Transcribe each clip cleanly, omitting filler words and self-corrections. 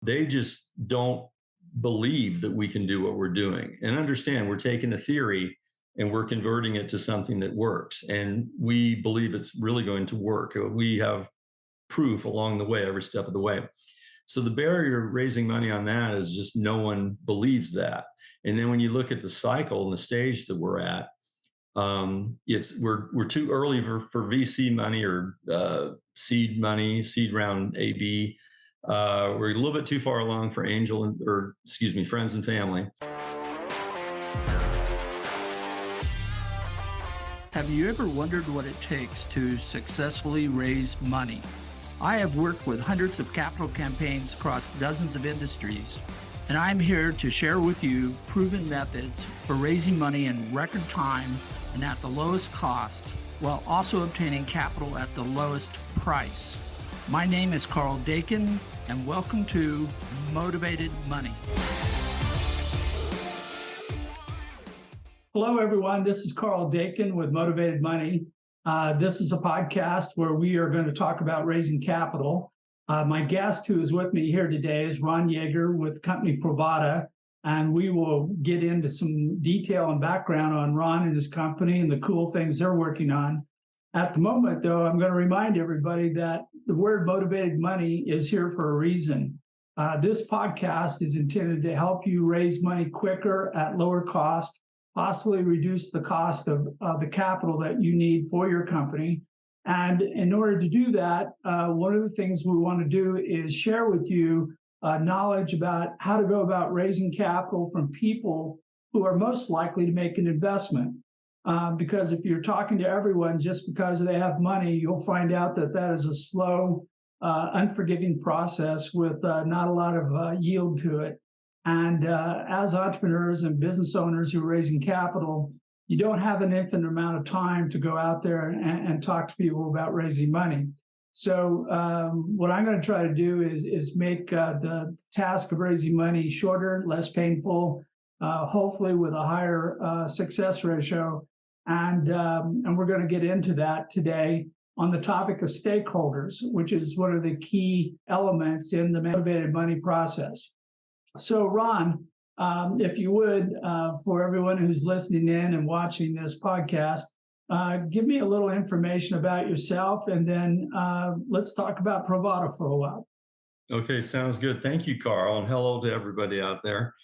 They just don't believe that we can do what we're doing. And understand, we're taking a theory and we're converting it to something that works. And we believe it's really going to work. We have proof along the way, every step of the way. So the barrier to raising money on that is just no one believes that. And then when you look at the cycle and the stage that we're at, it's we're too early for VC money or seed money, seed round AB. We're a little bit too far along for angel or excuse me, friends and family. Have you ever wondered what it takes to successfully raise money? I have worked with hundreds of capital campaigns across dozens of industries, and I'm here to share with you proven methods for raising money in record time and at the lowest cost, while also obtaining capital at the lowest price. My name is Karl Dakin, and welcome to Motivated Money. Hello, everyone. This is Karl Dakin with Motivated Money. This is a podcast where we are going to talk about raising capital. My guest who is with me here today is Ron Yeager with the company Provata, and we will get into some detail and background on Ron and his company and the cool things they're working on. At the moment, though, I'm going to remind everybody that the word motivated money is here for a reason. This podcast is intended to help you raise money quicker at lower cost, possibly reduce the cost of the capital that you need for your company. And in order to do that, one of the things we want to do is share with you knowledge about how to go about raising capital from people who are most likely to make an investment. Because if you're talking to everyone just because they have money, you'll find out that that is a slow, unforgiving process with not a lot of yield to it. And as entrepreneurs and business owners who are raising capital, you don't have an infinite amount of time to go out there and talk to people about raising money. So what I'm going to try to do is make the task of raising money shorter, less painful, hopefully with a higher success ratio. And we're going to get into that today on the topic of stakeholders, which is one of the key elements in the motivated money process. So Ron, if you would, for everyone who's listening in and watching this podcast, give me a little information about yourself, and then let's talk about Provata for a while. Okay, sounds good. Thank you, Karl, and hello to everybody out there.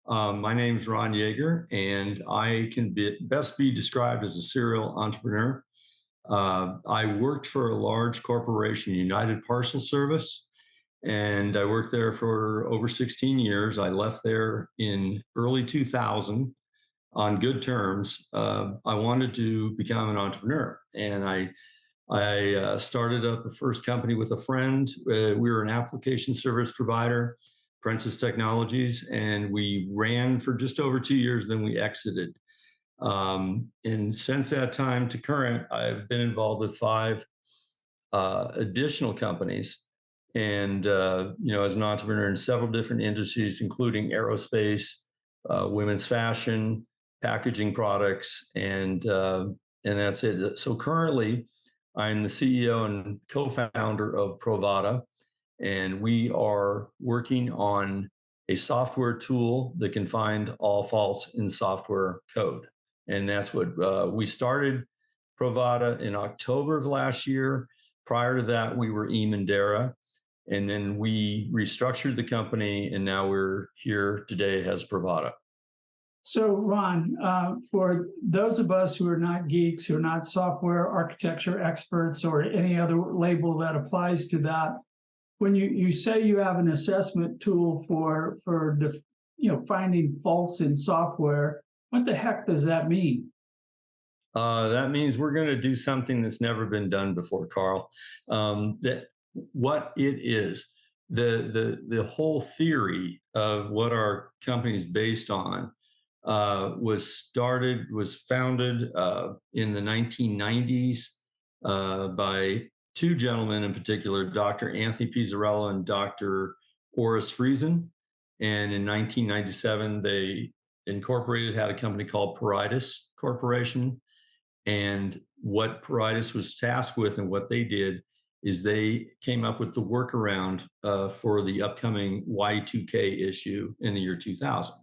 My name is Ron Yeager, and I can best be described as a serial entrepreneur. I worked for a large corporation, United Parcel Service, and I worked there for over 16 years. I left there in early 2000 on good terms. I wanted to become an entrepreneur, and I started up the first company with a friend. We were an application service provider, Prentice Technologies, and we ran for just over 2 years. Then we exited. And since that time to current, I've been involved with 5 additional companies. And, as an entrepreneur in several different industries, including aerospace, women's fashion, packaging products, and that's it. So currently, I'm the CEO and co-founder of Provata, and we are working on a software tool that can find all faults in software code. And that's what we started Provata in October of last year. Prior to that, we were Emandera. And then we restructured the company, and now we're here today as Provata. So, Ron, for those of us who are not geeks, who are not software architecture experts or any other label that applies to that, when you say you have an assessment tool for finding faults in software, what the heck does that mean? That means we're going to do something that's never been done before, Karl. What it is, the whole theory of what our company is based on was founded in the 1990s by 2 gentlemen in particular, Dr. Anthony Pizzarello and Dr. Oris Friesen. And in 1997, they had a company called Poritis Corporation. And what Poritis was tasked with and what they did is they came up with the workaround for the upcoming Y2K issue in the year 2000.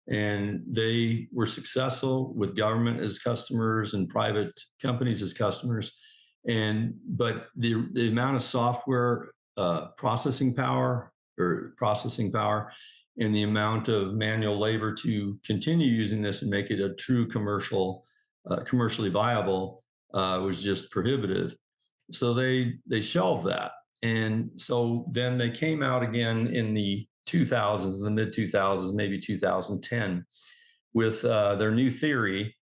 And they were successful with government as customers and private companies as customers. But the amount of software processing power and the amount of manual labor to continue using this and make it a true commercially viable was just prohibitive. So they shelved that. And so then they came out again in the 2000s, in the mid 2000s, maybe 2010, with their new theory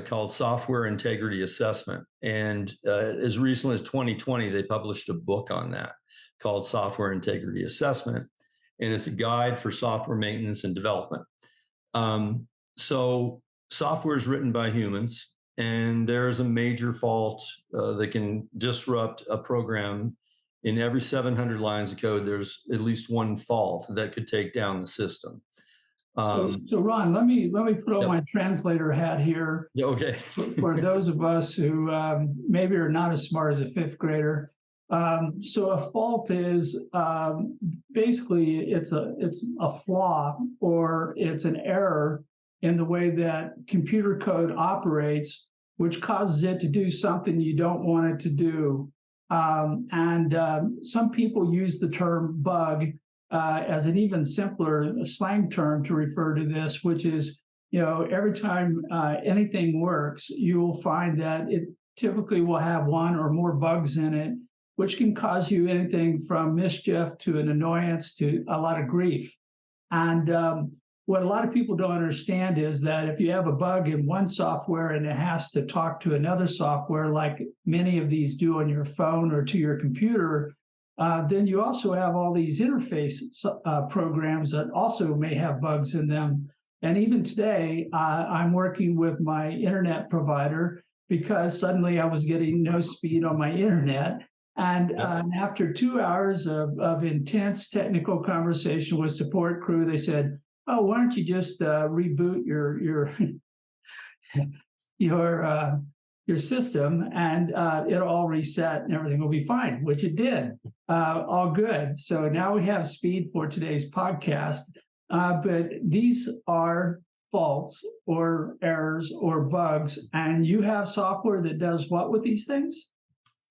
called software integrity assessment. And as recently as 2020, they published a book on that called Software Integrity Assessment. And it's a guide for software maintenance and development. So software is written by humans, and there's a major fault that can disrupt a program. In every 700 lines of code, there's at least one fault that could take down the system. So Ron, let me put on Yep. my translator hat here. Okay. For those of us who maybe are not as smart as a fifth grader. So a fault is basically it's a flaw, or it's an error in the way that computer code operates, which causes it to do something you don't want it to do. Some people use the term bug as an even simpler slang term to refer to this, which is, every time anything works, you will find that it typically will have one or more bugs in it, which can cause you anything from mischief to an annoyance to a lot of grief. And what a lot of people don't understand is that if you have a bug in one software and it has to talk to another software, like many of these do on your phone or to your computer, then you also have all these interface programs that also may have bugs in them. And even today, I'm working with my internet provider because suddenly I was getting no speed on my internet. And after 2 hours of intense technical conversation with support crew, they said, "Oh, why don't you just reboot your your system, and it'll all reset and everything will be fine," which it did. All good. So now we have speed for today's podcast. But these are faults or errors or bugs, and you have software that does what with these things?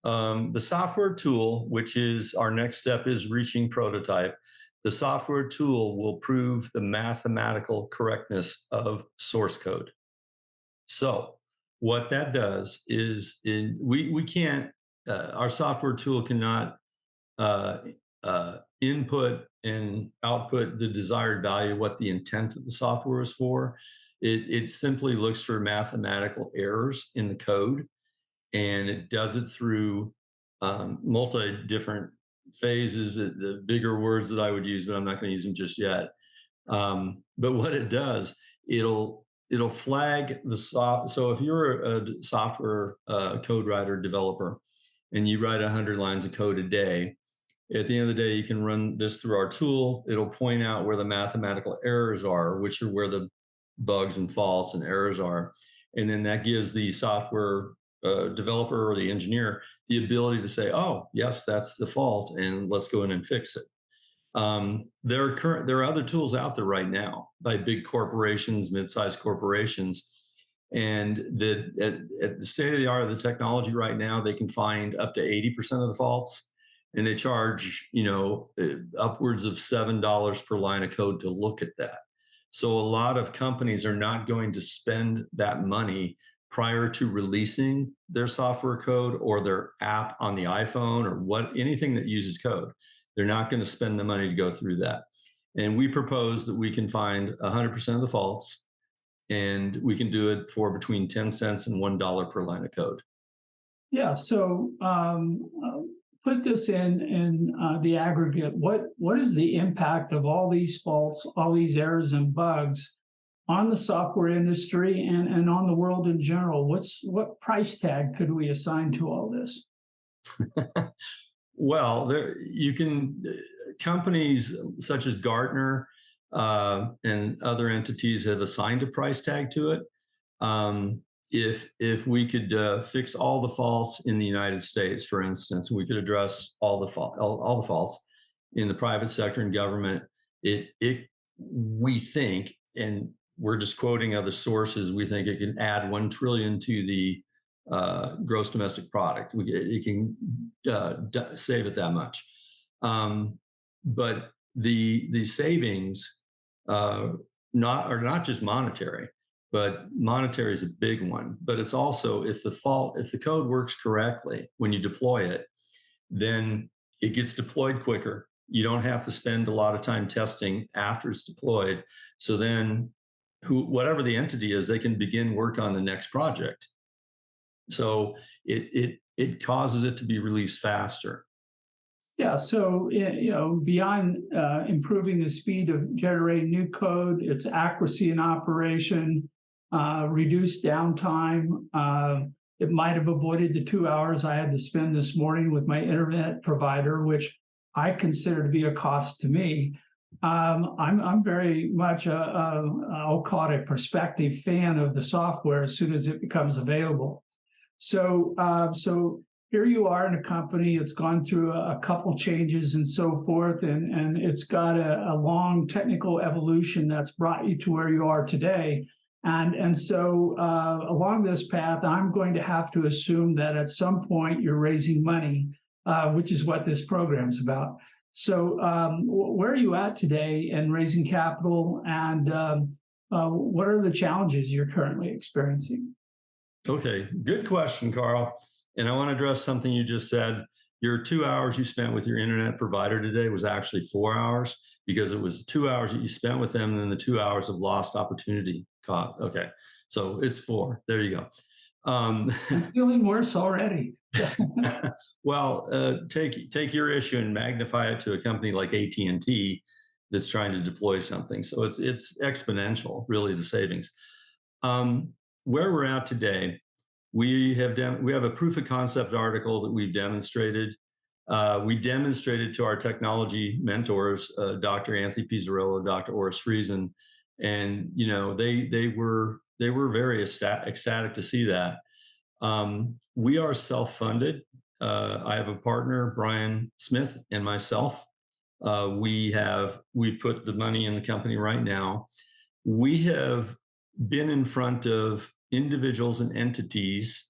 The software tool, which is our next step, is reaching prototype. The software tool will prove the mathematical correctness of source code. So what that does is we can't, our software tool cannot input and output the desired value, what the intent of the software is for. It simply looks for mathematical errors in the code, and it does it through multi different phases, the bigger words that I would use, but I'm not going to use them just yet. But what it does, it'll flag the so if you're a software code writer developer and you write 100 lines of code a day, at the end of the day, you can run this through our tool. It'll point out where the mathematical errors are, which are where the bugs and faults and errors are. And then that gives the software developer or the engineer the ability to say, "Oh, yes, that's the fault, and let's go in and fix it." There are other tools out there right now by big corporations, mid-sized corporations, and at the state of the art of the technology right now, they can find up to 80% of the faults, and they charge upwards of $7 per line of code to look at that. So a lot of companies are not going to spend that money prior to releasing their software code or their app on the iPhone or anything that uses code. They're not going to spend the money to go through that. And we propose that we can find 100% of the faults, and we can do it for between 10 cents and $1 per line of code. Yeah. So put this in the aggregate. What is the impact of all these faults, all these errors and bugs on the software industry and on the world in general? What price tag could we assign to all this? Well, companies such as Gartner and other entities have assigned a price tag to it. if we could fix all the faults in the United States, for instance, we could address all the faults in the private sector and government. It we think, and we're just quoting other sources, we think it can add 1 trillion to the gross domestic product. It can save it that much. But the savings are not just monetary, but monetary is a big one. But it's also, if the code works correctly when you deploy it, then it gets deployed quicker. You don't have to spend a lot of time testing after it's deployed. So then whatever the entity is, they can begin work on the next project. So it causes it to be released faster. Yeah, so beyond improving the speed of generating new code, its accuracy in operation, reduced downtime. It might have avoided the 2 hours I had to spend this morning with my internet provider, which I consider to be a cost to me. I'm very much I'll call it a prospective fan of the software as soon as it becomes available. So here you are in a company, it's gone through a couple changes and so forth, and it's got a long technical evolution that's brought you to where you are today. And so along this path, I'm going to have to assume that at some point you're raising money, which is what this program's about. So where are you at today in raising capital, and what are the challenges you're currently experiencing? Okay, good question, Carl. And I want to address something you just said. Your 2 hours you spent with your internet provider today was actually 4 hours, because it was 2 hours that you spent with them and then the 2 hours of lost opportunity cost. Okay, so it's 4. There you go. I'm feeling worse already. Well, take your issue and magnify it to a company like AT&T that's trying to deploy something. So it's exponential, really, the savings. Where we're at today, we have a proof of concept article that we've demonstrated. We demonstrated to our technology mentors, Dr. Anthony Pizzarillo, Dr. Oris Friesen, and they were very ecstatic to see that. We are self-funded. I have a partner, Brian Smith, and myself. We've put the money in the company right now. We have been in front of individuals and entities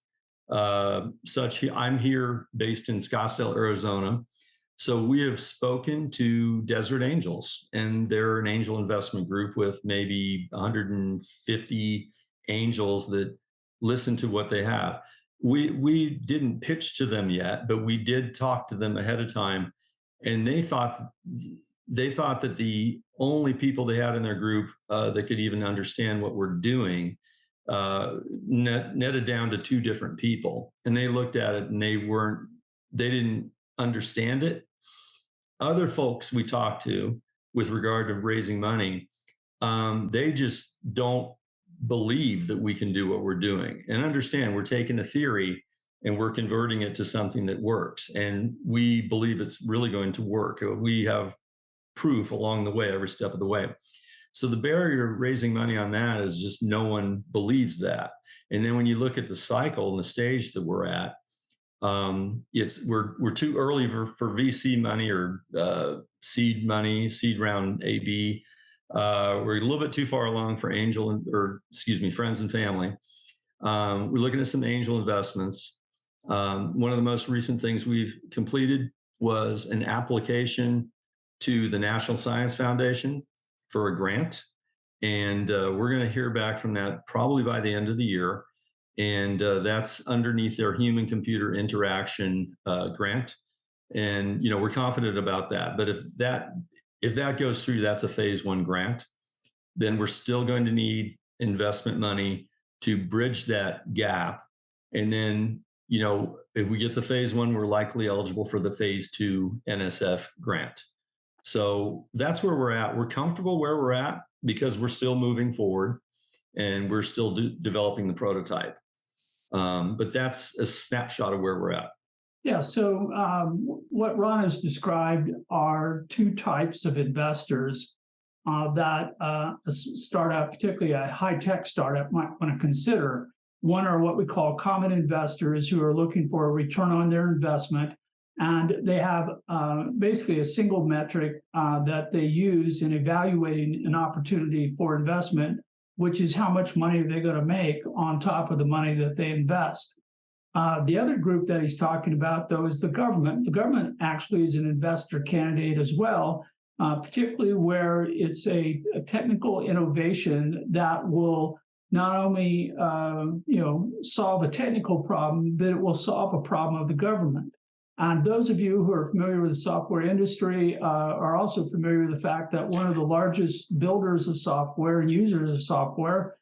I'm here based in Scottsdale, Arizona. So we have spoken to Desert Angels, and they're an angel investment group with maybe 150 angels that listen to what they have. We didn't pitch to them yet, but we did talk to them ahead of time, and they thought that the only people they had in their group that could even understand what we're doing netted down to 2 different people. And they looked at it and they didn't understand it. Other folks we talked to with regard to raising money, they just don't believe that we can do what we're doing. And understand, we're taking a theory and we're converting it to something that works. And we believe it's really going to work. We have proof along the way, every step of the way. So the barrier to raising money on that is just no one believes that. And then when you look at the cycle and the stage that we're at, we're too early for VC money or seed money, seed round AB. We're a little bit too far along for friends and family. We're looking at some angel investments. One of the most recent things we've completed was an application to the National Science Foundation for a grant. And we're going to hear back from that probably by the end of the year. And that's underneath their human computer interaction grant. And, we're confident about that. But if that goes through, that's a phase 1 grant. Then we're still going to need investment money to bridge that gap. And then, if we get the phase 1, we're likely eligible for the phase 2 NSF grant. So that's where we're at. We're comfortable where we're at because we're still moving forward and we're still developing the prototype. But that's a snapshot of where we're at. Yeah, so what Ron has described are 2 types of investors that a startup, particularly a high-tech startup, might want to consider. One are what we call common investors who are looking for a return on their investment. And they have basically a single metric that they use in evaluating an opportunity for investment, which is how much money they're going to make on top of the money that they invest. The other group that he's talking about, though, is the government. The government actually is an investor candidate as well, particularly where it's a technical innovation that will not only solve a technical problem, but it will solve a problem of the government. And those of you who are familiar with the software industry are also familiar with the fact that one of the largest builders of software and users of software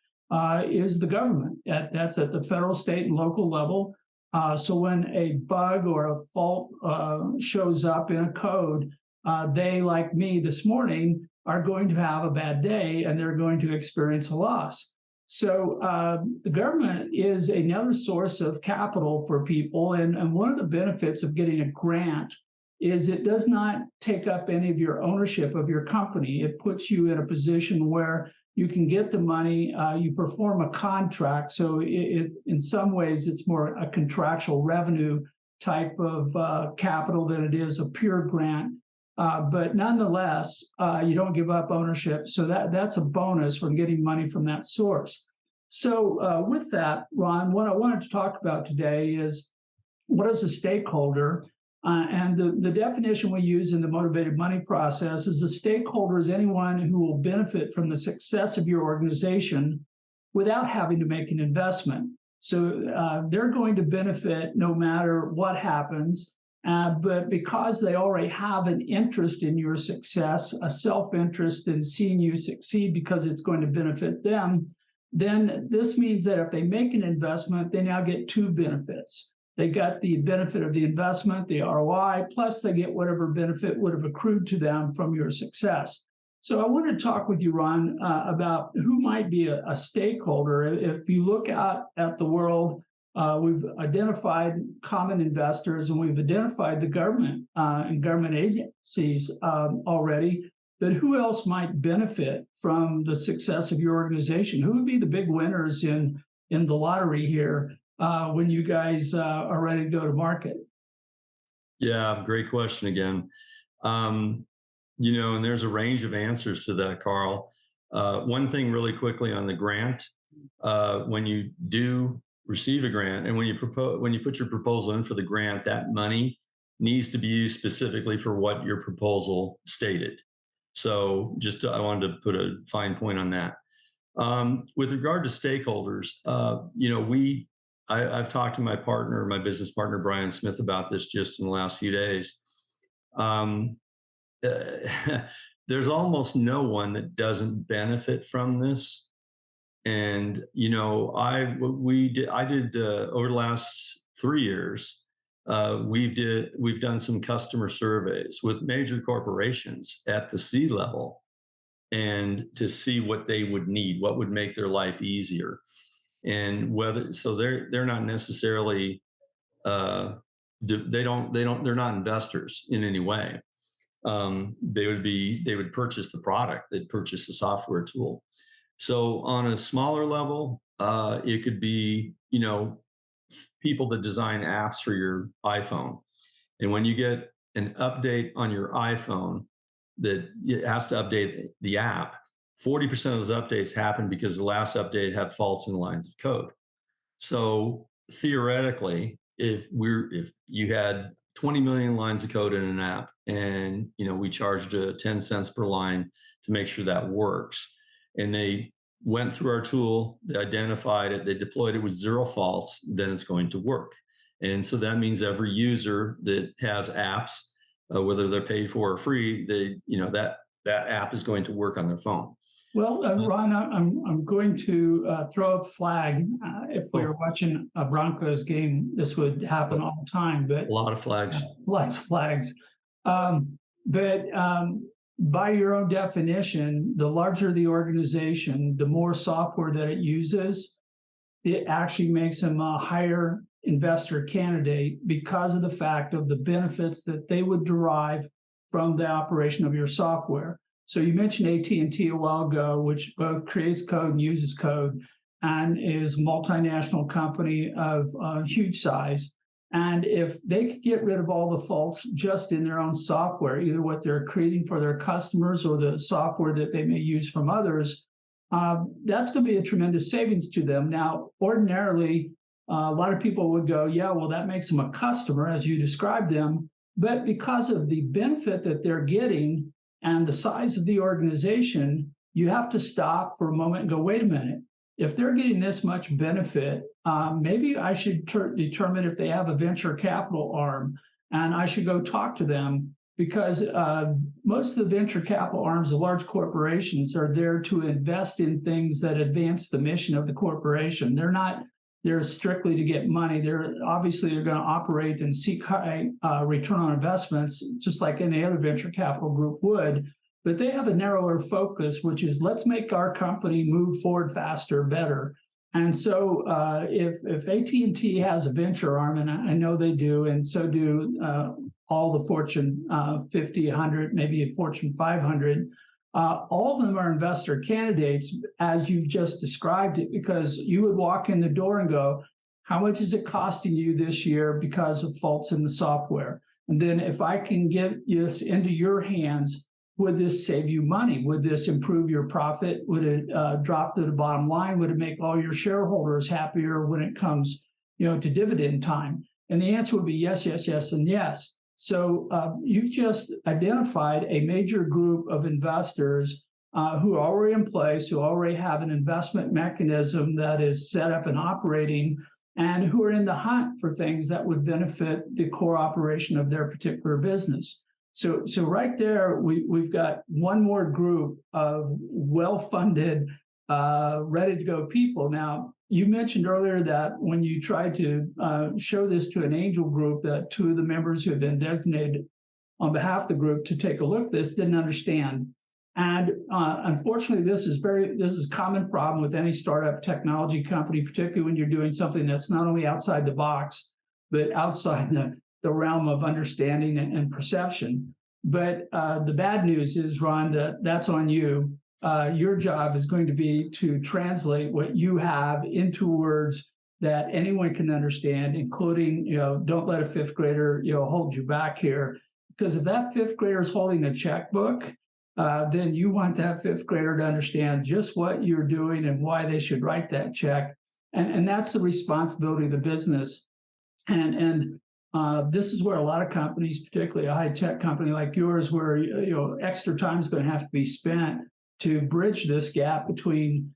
is the government. That's at the federal, state, and local level. So when a bug or a fault shows up in a code, they, like me this morning, are going to have a bad day and they're going to experience a loss. So the government is another source of capital for people. And one of the benefits of getting a grant is it does not take up any of your ownership of your company. It puts you in a position where you can get the money, you perform a contract. So in some ways, it's more a contractual revenue type of capital than it is a pure grant. But nonetheless, you don't give up ownership. So that's a bonus from getting money from that source. So with that, Ron, what I wanted to talk about today is what is a stakeholder? And the definition we use in the motivated money process is a stakeholder is anyone who will benefit from the success of your organization without having to make an investment. So they're going to benefit no matter what happens. But because they already have an interest in your success, a self-interest in seeing you succeed because it's going to benefit them, then this means that if they make an investment, they now get two benefits. They got the benefit of the investment, the ROI, plus they get whatever benefit would have accrued to them from your success. So I want to talk with you, Ron, about who might be a stakeholder. If you look out at the world, we've identified common investors and we've identified the government and government agencies already. But who else might benefit from the success of your organization? Who would be the big winners in the lottery here when you guys are ready to go to market? Yeah, great question again. And there's a range of answers to that, Karl. One thing really quickly on the grant, when you do receive a grant and when you put your proposal in for the grant, that money needs to be used specifically for what your proposal stated. So I wanted to put a fine point on that. With regard to stakeholders, I've talked to my business partner, Brian Smith, about this just in the last few days. There's almost no one that doesn't benefit from this. And, I did over the last 3 years, we've done some customer surveys with major corporations at the C level and to see what they would need, what would make their life easier. And they're not necessarily, they're not investors in any way. They would purchase the product, they'd purchase the software tool. So on a smaller level, it could be, people that design apps for your iPhone. And when you get an update on your iPhone that it has to update the app, 40% of those updates happen because the last update had faults in lines of code. So theoretically, if you had 20 million lines of code in an app and we charged 10 cents per line to make sure that works, and they went through our tool, they identified it, they deployed it with 0 faults, then it's going to work. And so that means every user that has apps, whether they're paid for or free, that app is going to work on their phone. Well, Ron, I'm going to throw up a flag. If we were watching a Broncos game, this would happen all the time. But a lot of flags. Lots of flags. But by your own definition, the larger the organization, the more software that it uses, it actually makes them a higher investor candidate because of the fact of the benefits that they would derive from the operation of your software. So you mentioned AT&T a while ago, which both creates code and uses code. and is a multinational company of huge size. And if they could get rid of all the faults just in their own software, either what they're creating for their customers or the software that they may use from others, that's going to be a tremendous savings to them. Now, ordinarily, a lot of people would go, yeah, well, that makes them a customer as you described them. But because of the benefit that they're getting and the size of the organization, you have to stop for a moment and go, wait a minute. If they're getting this much benefit, maybe I should determine if they have a venture capital arm, and I should go talk to them, because most of the venture capital arms of large corporations are there to invest in things that advance the mission of the corporation. They're not there strictly to get money. They're obviously going to operate and seek high return on investments, just like any other venture capital group would. But they have a narrower focus, which is let's make our company move forward faster, better. And so if AT&T has a venture arm, and I know they do, and so do all the Fortune 50, 100, maybe a Fortune 500, all of them are investor candidates, as you've just described it, because you would walk in the door and go, how much is it costing you this year because of faults in the software? And then if I can get this into your hands, would this save you money? Would this improve your profit? Would it drop to the bottom line? Would it make all your shareholders happier when it comes, to dividend time? And the answer would be yes, yes, yes, and yes. So you've just identified a major group of investors who are already in place, who already have an investment mechanism that is set up and operating, and who are in the hunt for things that would benefit the core operation of their particular business. So right there, we've got one more group of well-funded, ready-to-go people. Now, you mentioned earlier that when you tried to show this to an angel group, that two of the members who had been designated on behalf of the group to take a look at this didn't understand. And unfortunately, this is a common problem with any startup technology company, particularly when you're doing something that's not only outside the box, but outside the realm of understanding and perception. But the bad news is, Ron, that's on you. Your job is going to be to translate what you have into words that anyone can understand, including, don't let a fifth grader, hold you back here. Because if that fifth grader is holding a checkbook, then you want that fifth grader to understand just what you're doing and why they should write that check. And that's the responsibility of the business. And this is where a lot of companies, particularly a high-tech company like yours, where extra time is going to have to be spent to bridge this gap between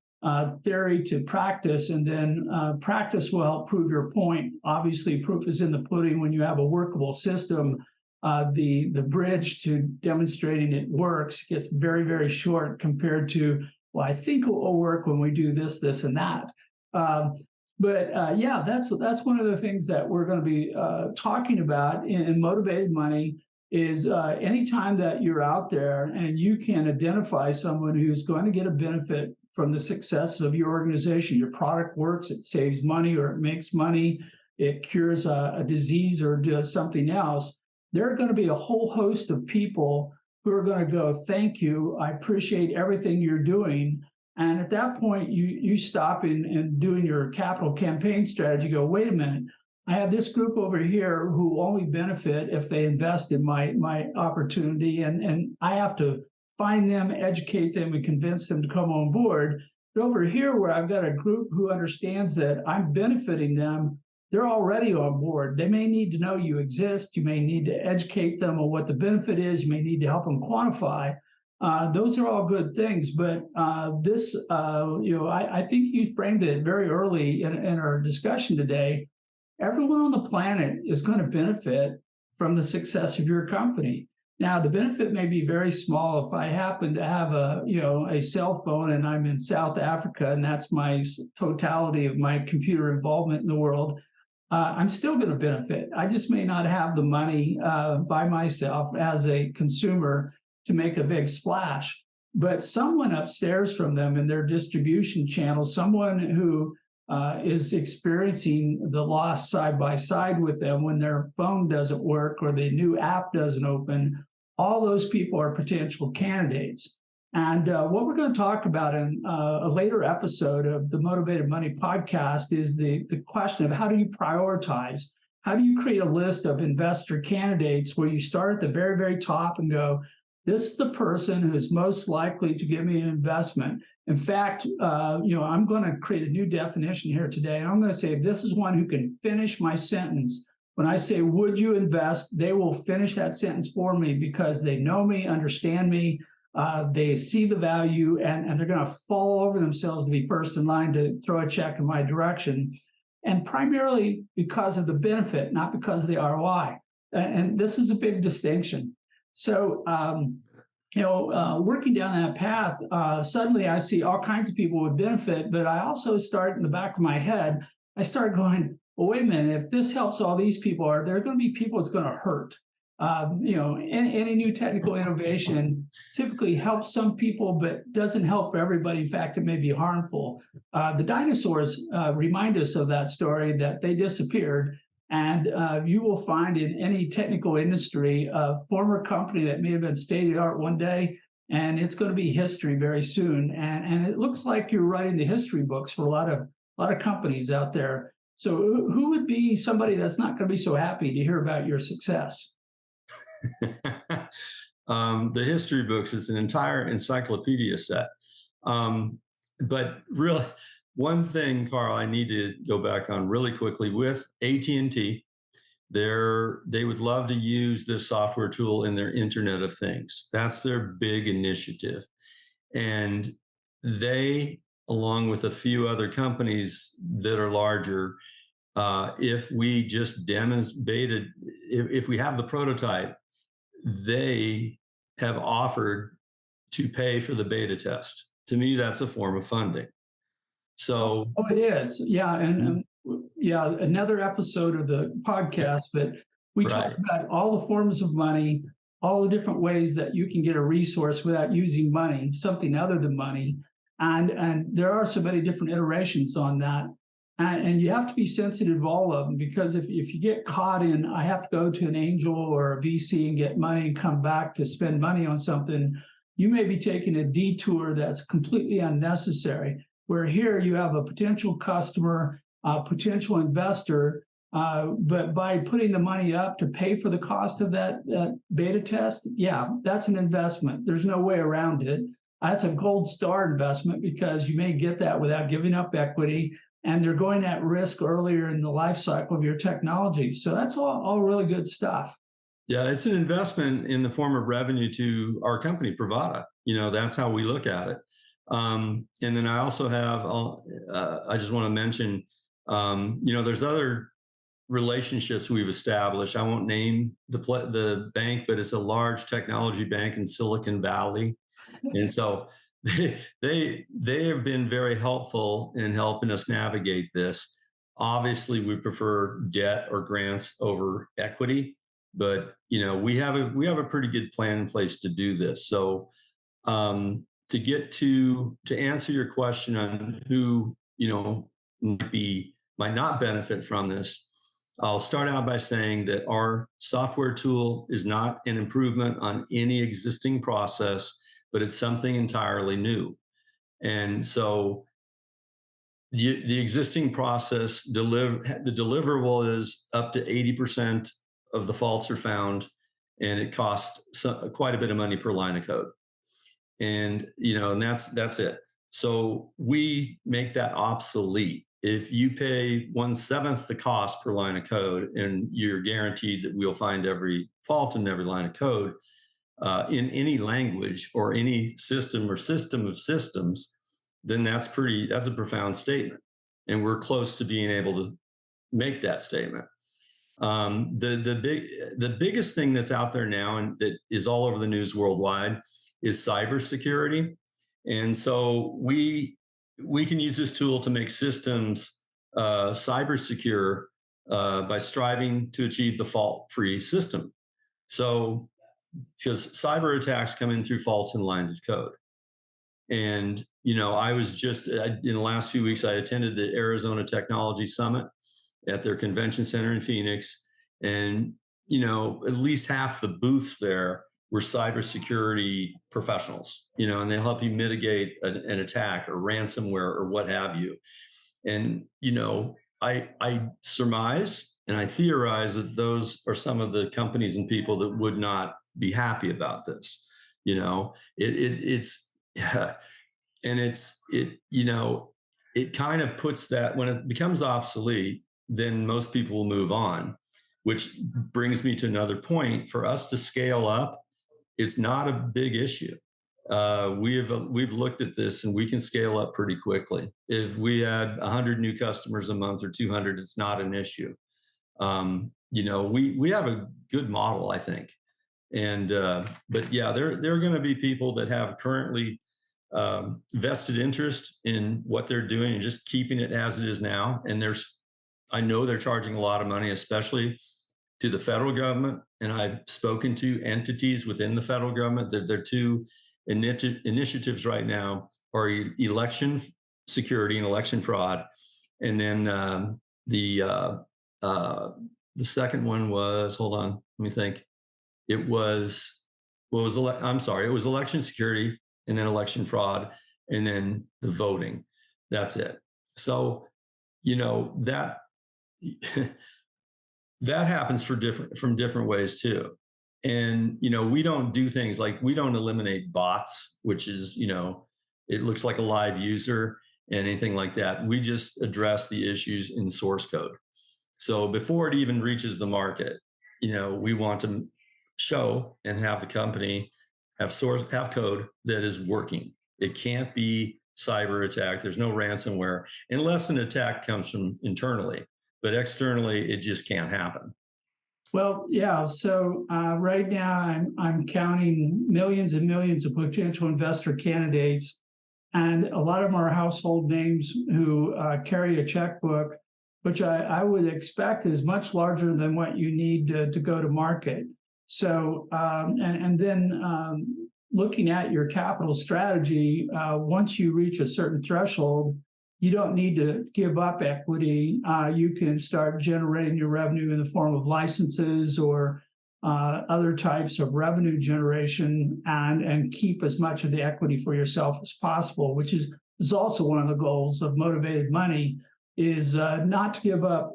theory to practice, and then practice will help prove your point. Obviously, proof is in the pudding. When you have a workable system, the bridge to demonstrating it works gets very, very short compared to, well, I think it will work when we do this, this, and that. But yeah, that's one of the things that we're going to be talking about in Motivated Money is anytime that you're out there and you can identify someone who's going to get a benefit from the success of your organization, your product works, it saves money or it makes money, it cures a disease or does something else, there are going to be a whole host of people who are going to go, thank you, I appreciate everything you're doing. And at that point, you stop in doing your capital campaign strategy, go, wait a minute, I have this group over here who only benefit if they invest in my opportunity, and I have to find them, educate them, and convince them to come on board. But over here, where I've got a group who understands that I'm benefiting them, they're already on board. They may need to know you exist. You may need to educate them on what the benefit is. You may need to help them quantify. Those are all good things, but this, I think you framed it very early in our discussion today. Everyone on the planet is going to benefit from the success of your company. Now, the benefit may be very small. If I happen to have a cell phone and I'm in South Africa and that's my totality of my computer involvement in the world, I'm still going to benefit. I just may not have the money by myself as a consumer to make a big splash, but someone upstairs from them in their distribution channel, someone who is experiencing the loss side by side with them when their phone doesn't work or the new app doesn't open, all those people are potential candidates. And what we're going to talk about in a later episode of the Motivated Money podcast is the question of how do you prioritize? How do you create a list of investor candidates where you start at the very, very top and go, this is the person who is most likely to give me an investment. In fact, I'm going to create a new definition here today. And I'm going to say this is one who can finish my sentence. When I say, would you invest? They will finish that sentence for me because they know me, understand me, they see the value, and they're going to fall over themselves to be first in line to throw a check in my direction. And primarily because of the benefit, not because of the ROI. And this is a big distinction. So, working down that path, suddenly I see all kinds of people with benefit, but I also start in the back of my head, I start going, well, wait a minute, if this helps all these people, are there going to be people it's going to hurt? Any new technical innovation typically helps some people, but doesn't help everybody. In fact, it may be harmful. The dinosaurs remind us of that story, that they disappeared. And you will find in any technical industry a former company that may have been state of the art one day, and it's going to be history very soon. And it looks like you're writing the history books for a lot of companies out there. So who would be somebody that's not going to be so happy to hear about your success? The history books is an entire encyclopedia set. But really, one thing, Carl, I need to go back on really quickly with AT&T. They would love to use this software tool in their Internet of Things. That's their big initiative. And they, along with a few other companies that are larger, if we just demonstrated, if we have the prototype, they have offered to pay for the beta test. To me, that's a form of funding. So, it is, yeah, and another episode of the podcast, but we talk about all the forms of money, all the different ways that you can get a resource without using money, something other than money, and there are so many different iterations on that. And you have to be sensitive to all of them, because if you get caught in, I have to go to an angel or a VC and get money and come back to spend money on something, you may be taking a detour that's completely unnecessary. Where here you have a potential customer, a potential investor, but by putting the money up to pay for the cost of that beta test, yeah, that's an investment. There's no way around it. That's a gold star investment because you may get that without giving up equity, and they're going at risk earlier in the life cycle of your technology. So that's all really good stuff. Yeah, it's an investment in the form of revenue to our company, Provata. That's how we look at it. And then I also have, I just want to mention, there's other relationships we've established. I won't name the bank, but it's a large technology bank in Silicon Valley. And so they have been very helpful in helping us navigate this. Obviously, we prefer debt or grants over equity, but we have a pretty good plan in place to do this. So to answer your question on who might not benefit from this, I'll start out by saying that our software tool is not an improvement on any existing process, but it's something entirely new. And so the existing process, the deliverable is up to 80% of the faults are found, and it costs quite a bit of money per line of code. And that's it. So we make that obsolete. If you pay 1/7 the cost per line of code, and you're guaranteed that we'll find every fault in every line of code in any language or any system or system of systems, then that's a profound statement. And we're close to being able to make that statement. The biggest thing that's out there now and that is all over the news worldwide is cybersecurity. And so we can use this tool to make systems cyber secure by striving to achieve the fault-free system. So, because cyber attacks come in through faults in lines of code. And, I was just, in the last few weeks, I attended the Arizona Technology Summit at their convention center in Phoenix. And, at least half the booths there we're cybersecurity professionals, and they'll help you mitigate an attack or ransomware or what have you. And, I surmise and I theorize that those are some of the companies and people that would not be happy about this. It's yeah, and it kind of puts that when it becomes obsolete, then most people will move on, which brings me to another point. For us to scale up, it's not a big issue. We've looked at this and we can scale up pretty quickly. If we had 100 new customers a month or 200, it's not an issue. We have a good model, I think. And but yeah, there are going to be people that have currently vested interest in what they're doing and just keeping it as it is now. And I know they're charging a lot of money, especially to the federal government. And I've spoken to entities within the federal government. Their two initiatives right now are election security and election fraud. And then the second one was, hold on, let me think. It was election security, and then election fraud, and then the voting. That's it. So, that that happens from different ways too. And, we don't do things like, we don't eliminate bots, which is, it looks like a live user and anything like that. We just address the issues in source code. So before it even reaches the market, we want to show and have the company have code that is working. It can't be cyber attack. There's no ransomware unless an attack comes from internally, but externally it just can't happen. Well, yeah. So right now I'm counting millions and millions of potential investor candidates, and a lot of them are household names who carry a checkbook, which I would expect is much larger than what you need to go to market. So and then looking at your capital strategy, once you reach a certain threshold, you don't need to give up equity. You can start generating your revenue in the form of licenses or other types of revenue generation, and keep as much of the equity for yourself as possible, which is also one of the goals of Motivated Money, is not to give up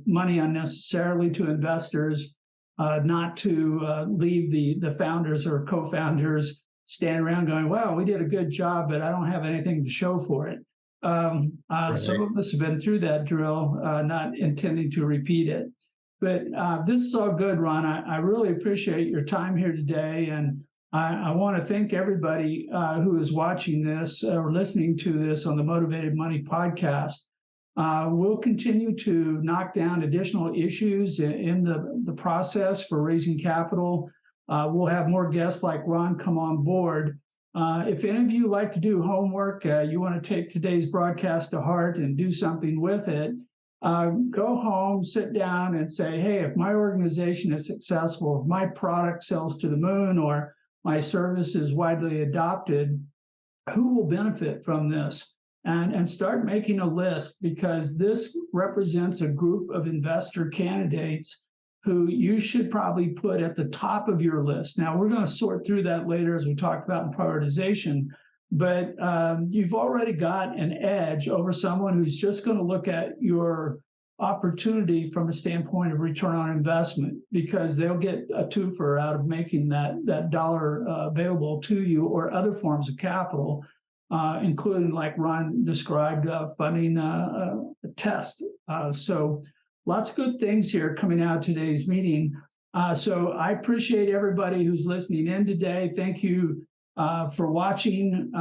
money unnecessarily to investors, not to leave the founders or co-founders stand around going, well, we did a good job, but I don't have anything to show for it. Right. Some of us have been through that drill, not intending to repeat it. But this is all good, Ron. I really appreciate your time here today. And I want to thank everybody who is watching this or listening to this on the Motivated Money podcast. We'll continue to knock down additional issues in the process for raising capital. We'll have more guests like Ron come on board. If any of you like to do homework, you want to take today's broadcast to heart and do something with it, go home, sit down and say, hey, if my organization is successful, if my product sells to the moon or my service is widely adopted, who will benefit from this? And start making a list, because this represents a group of investor candidates who you should probably put at the top of your list. Now, we're going to sort through that later, as we talked about in prioritization, but you've already got an edge over someone who's just going to look at your opportunity from a standpoint of return on investment, because they'll get a twofer out of making that dollar available to you, or other forms of capital, including, like Ron described, funding a test. So lots of good things here coming out of today's meeting. So I appreciate everybody who's listening in today. Thank you for watching.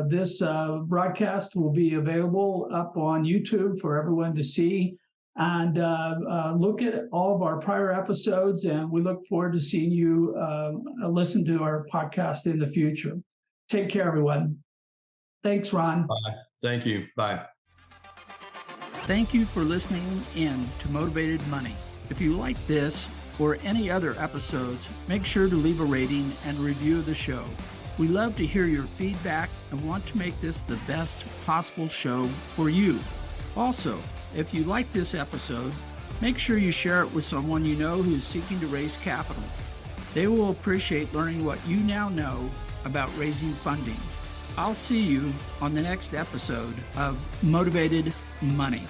This broadcast will be available up on YouTube for everyone to see. And look at all of our prior episodes, and we look forward to seeing you listen to our podcast in the future. Take care, everyone. Thanks, Ron. Bye. Thank you. Bye. Thank you for listening in to Motivated Money. If you like this or any other episodes, make sure to leave a rating and review of the show. We love to hear your feedback and want to make this the best possible show for you. Also, if you like this episode, make sure you share it with someone you know who is seeking to raise capital. They will appreciate learning what you now know about raising funding. I'll see you on the next episode of Motivated Money.